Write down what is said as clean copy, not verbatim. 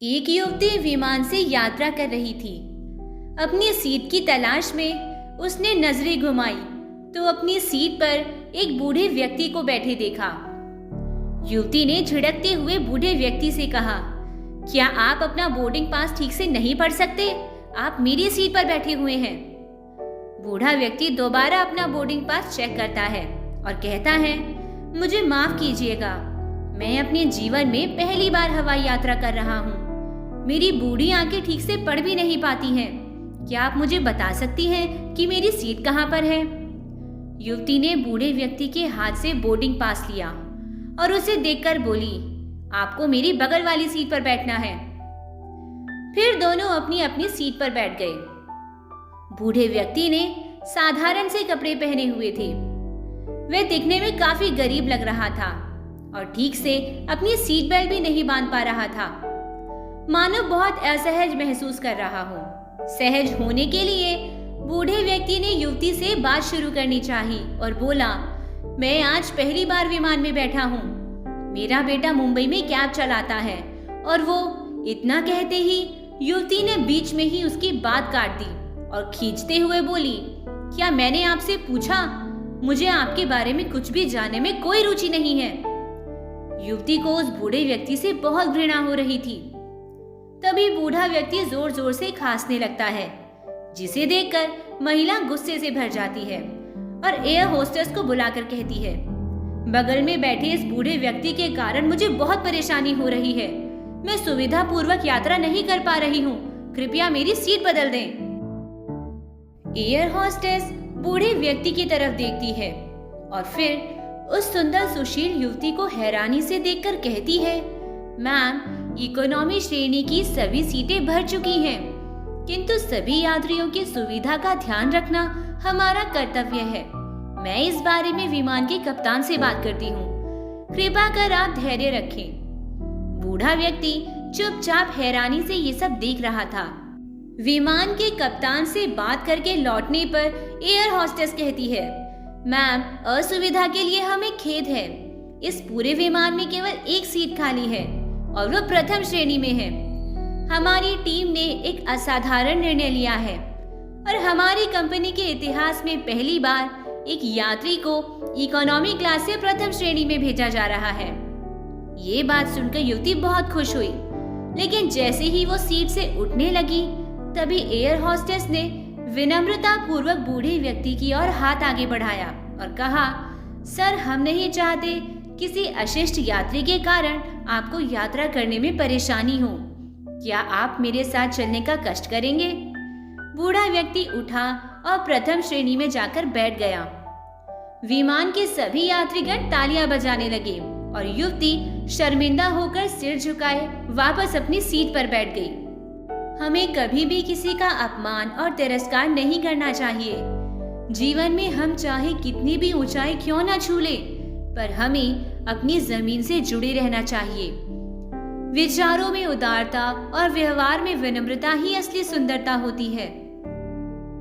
एक युवती विमान से यात्रा कर रही थी। अपनी सीट की तलाश में उसने नजरें घुमाई तो अपनी सीट पर एक बूढ़े व्यक्ति को बैठे देखा। युवती ने झिड़कते हुए बूढ़े व्यक्ति से कहा, क्या आप अपना बोर्डिंग पास ठीक से नहीं पढ़ सकते? आप मेरी सीट पर बैठे हुए हैं। बूढ़ा व्यक्ति दोबारा अपना बोर्डिंग पास चेक करता है और कहता है, मुझे माफ कीजिएगा, मैं अपने जीवन में पहली बार हवाई यात्रा कर रहा हूँ। मेरी बूढ़ी आंखें ठीक से पढ़ भी नहीं पाती हैं। क्या आप मुझे बता सकती हैं कि मेरी सीट कहाँ पर है? युवती ने बूढ़े व्यक्ति के हाथ से बोर्डिंग पास लिया और उसे देखकर बोली, आपको मेरी बगल वाली सीट पर बैठना है। फिर दोनों अपनी अपनी सीट पर बैठ गए। बूढ़े व्यक्ति ने साधारण से कपड़े पहने हुए थे। वह दिखने में काफी गरीब लग रहा था और ठीक से अपनी सीट बेल्ट भी नहीं बांध पा रहा था, मानो बहुत असहज महसूस कर रहा हो। सहज होने के लिए बूढ़े व्यक्ति ने युवती से बात शुरू करनी चाहिए और बोला, मैं आज पहली बार विमान में बैठा हूँ। मेरा बेटा मुंबई में कैब चलाता है। और वो इतना कहते ही युवती ने बीच में ही उसकी बात काट दी और खींचते हुए बोली, क्या मैंने आपसे पूछा? मुझे आपके बारे में कुछ भी जानने में कोई रुचि नहीं है। युवती को उस बूढ़े व्यक्ति से बहुत घृणा हो रही थी। तभी बूढ़ा व्यक्ति जोर जोर से खांसने लगता है, जिसे देखकर महिला गुस्से से भर जाती है और एयर होस्टेस को बुलाकर कहती है, बगल में बैठे इस बूढ़े व्यक्ति के कारण मुझे बहुत परेशानी हो रही है। मैं सुविधा पूर्वक यात्रा नहीं कर पा रही हूँ। कृपया मेरी सीट बदल दें। एयर होस्टेस बूढ़े व्यक्ति की तरफ देखती है और फिर उस सुंदर सुशील युवती को हैरानी से देखकर कहती है, मैम, इकोनॉमी श्रेणी की सभी सीटें भर चुकी हैं, किंतु सभी यात्रियों की सुविधा का ध्यान रखना हमारा कर्तव्य है। मैं इस बारे में विमान के कप्तान से बात करती हूँ। कृपा कर आप धैर्य रखें। बूढ़ा व्यक्ति चुपचाप हैरानी से ये सब देख रहा था। विमान के कप्तान से बात करके लौटने पर एयर होस्टेस कहती है, मैम, असुविधा के लिए हमें खेद है। इस पूरे विमान में केवल एक सीट खाली है और वो प्रथम श्रेणी में है। हमारी टीम ने एक असाधारण निर्णय लिया है और हमारी कंपनी के इतिहास में पहली बार एक यात्री को इकोनॉमी क्लास से प्रथम श्रेणी में भेजा जा रहा है। ये बात सुनकर युवती बहुत खुश हुई, लेकिन जैसे ही वो सीट से उठने लगी तभी एयर होस्टेस ने विनम्रता पूर्वक बूढ़े व्यक्ति की ओर हाथ आगे बढ़ाया और कहा, सर, हम नहीं चाहते किसी अशिष्ट यात्री के कारण आपको यात्रा करने में परेशानी हो। क्या आप मेरे साथ चलने का कष्ट करेंगे? बूढ़ा व्यक्ति उठा और प्रथम श्रेणी में जाकर बैठ गया। विमान के सभी यात्रीगण तालियां बजाने लगे और युवती शर्मिंदा होकर सिर झुकाए वापस अपनी सीट पर बैठ गई। हमें कभी भी किसी का अपमान और तिरस्कार नहीं करना चाहिए। जीवन में हम चाहे कितनी भी ऊंचाई क्यों ना छू ले, पर हमें अपनी जमीन से जुड़े रहना चाहिए। विचारों में उदारता और व्यवहार में विनम्रता ही असली सुंदरता होती है।